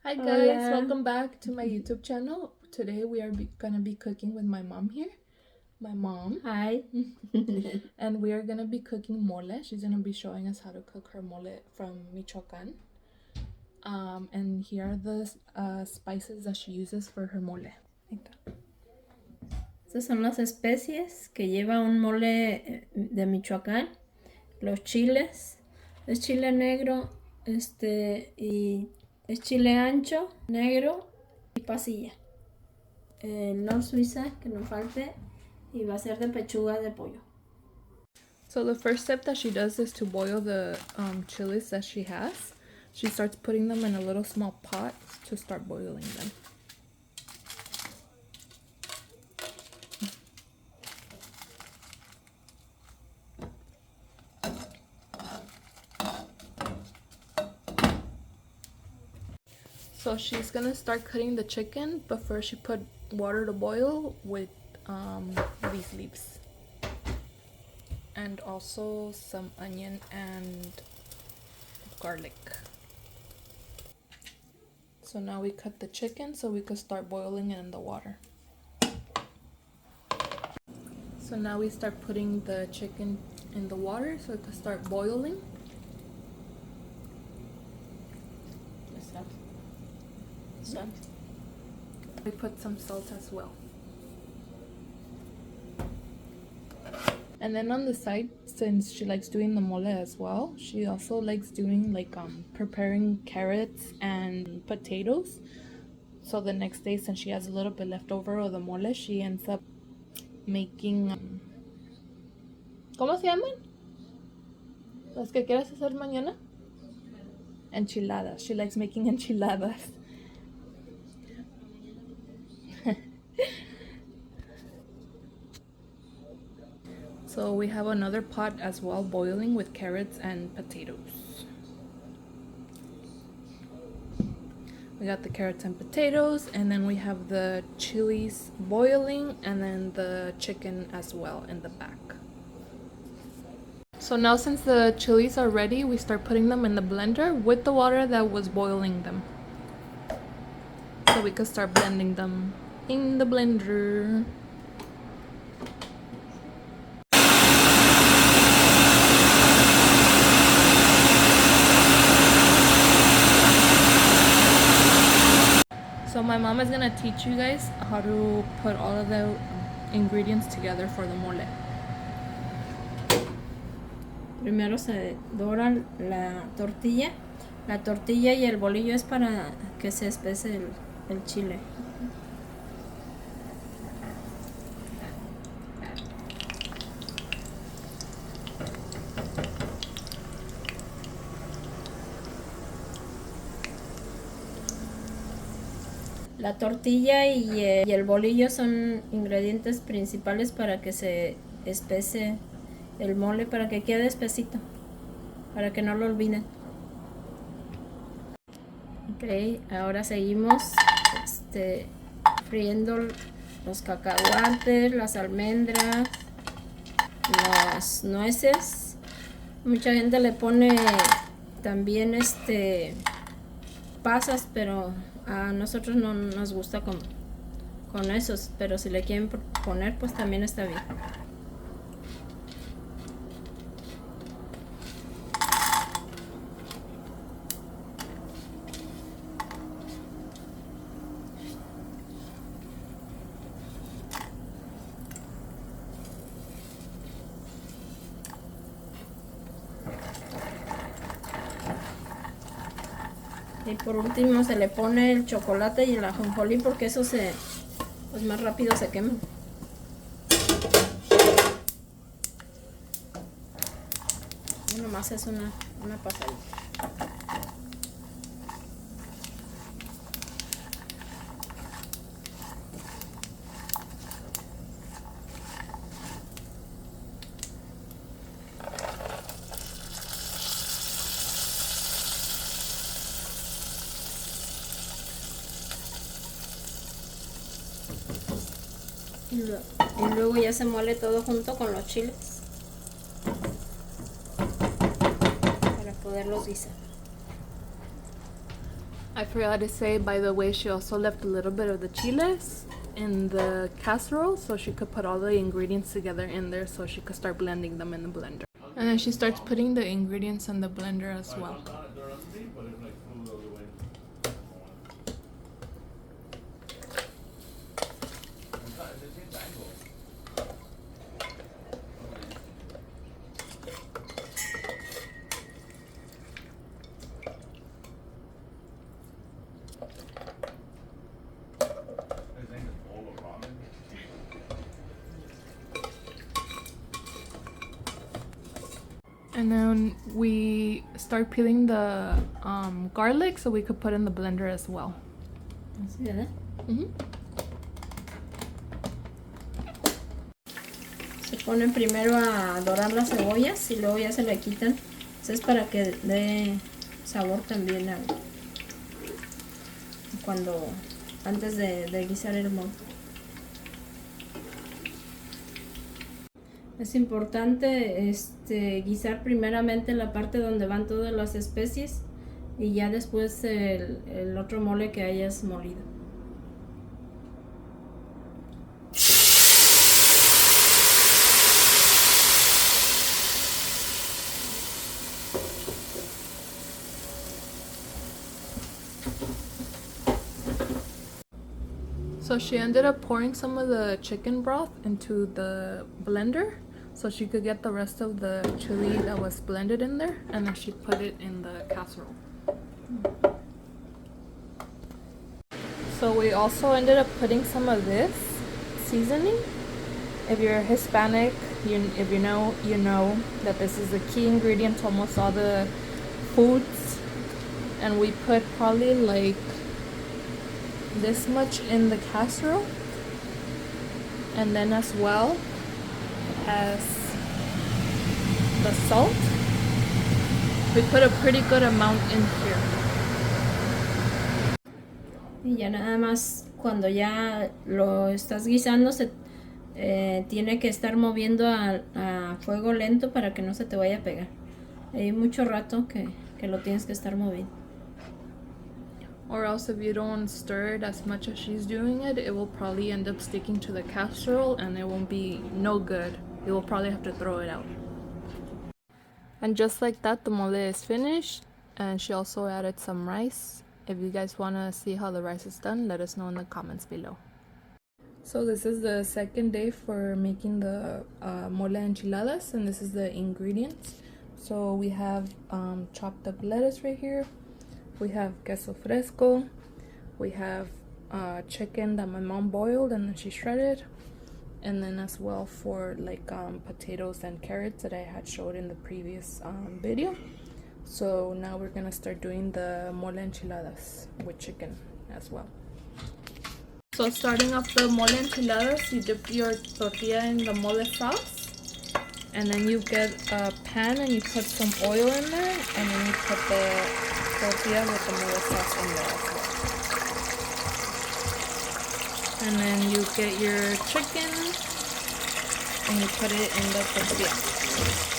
Hi guys, Hola. welcome back to my YouTube channel. Today we are gonna be cooking with my mom here. My mom. Hi. And we are gonna be cooking mole. She's gonna be showing us how to cook her mole from Michoacan. And here are the spices that she uses for her mole. Like that. Estas son las especies que lleva un mole de Michoacán. Los chiles. Es chile negro, y es chile ancho, negro y pasilla. El nor suiza, que no falte, y va a ser de pechuga de pollo. So the first step that she does is to boil the chilies that she has. She starts putting them in a little small pot to start boiling them. So she's gonna start cutting the chicken, but first she put water to boil with these leaves. And also some onion and garlic. So now we cut the chicken so we could start boiling it in the water. So now we start putting the chicken in the water so it could start boiling. Salt. We put some salt as well. And then on the side, since she likes doing the mole as well, she also likes doing preparing carrots and potatoes. So the next day, since she has a little bit left over of the mole, she ends up making ¿cómo se llaman? Las que quieras hacer mañana? Enchiladas. She likes making enchiladas. So we have another pot as well boiling with carrots and potatoes. We got the carrots and potatoes, and then we have the chilies boiling, and then the chicken as well in the back. So now since the chilies are ready, we start putting them in the blender with the water that was boiling them. So we could start blending them in the blender. So my mom is gonna teach you guys how to put all of the ingredients together for the mole. Primero se dora la tortilla. La tortilla y el bolillo es para que se espese el chile. La tortilla y el bolillo son ingredientes principales para que se espese el mole, para que quede espesito, para que no lo olviden. Ok, ahora seguimos friendo los cacahuates, las almendras, las nueces. Mucha gente le pone también pasas, pero a nosotros no nos gusta con esos, pero si le quieren poner, pues también está bien. Y por último se le pone el chocolate y el ajonjolí, porque eso pues más rápido se quema. Y nomás es una pasadita. Y luego ya se muele todo junto con los chiles para poderlos guisar. I forgot to say, by the way, she also left a little bit of the chiles in the casserole so she could put all the ingredients together in there so she could start blending them in the blender. And then she starts putting the ingredients in the blender as well. And then we start peeling the garlic so we could put in the blender as well. Así, ¿verdad? Se ponen primero a dorar las cebollas y luego ya se le quitan. Eso es para que dé sabor también antes de guisar el mole. Es importante guisar primeramente la parte donde van todas las especies y ya después el otro mole que hayas molido. So she ended up pouring some of the chicken broth into the blender so she could get the rest of the chili that was blended in there, and then she put it in the casserole. So we also ended up putting some of this seasoning. If you're Hispanic, if you know that this is a key ingredient to almost all the foods. And we put probably like this much in the casserole, and then as well as the salt. We put a pretty good amount in here. Y ya nada más cuando ya lo estás guisando tiene que estar moviendo a fuego lento para que no se te vaya a pegar. Hay mucho rato que lo tienes que estar moviendo. Or else if you don't stir it as much as she's doing it, it will probably end up sticking to the casserole and it won't be no good. You will probably have to throw it out. And just like that, the mole is finished. And she also added some rice. If you guys want to see how the rice is done, let us know in the comments below. So this is the second day for making the mole enchiladas, and this is the ingredients. So we have chopped up lettuce right here. We have queso fresco. We have chicken that my mom boiled and then she shredded. And then as well for like potatoes and carrots that I had showed in the previous video. So now we're gonna start doing the mole enchiladas with chicken as well. So starting off the mole enchiladas, you dip your tortilla in the mole sauce. And then you get a pan and you put some oil in there, and then you put the tortilla with the mole sauce in there as well. And then you get your chicken and you put it in the tortilla.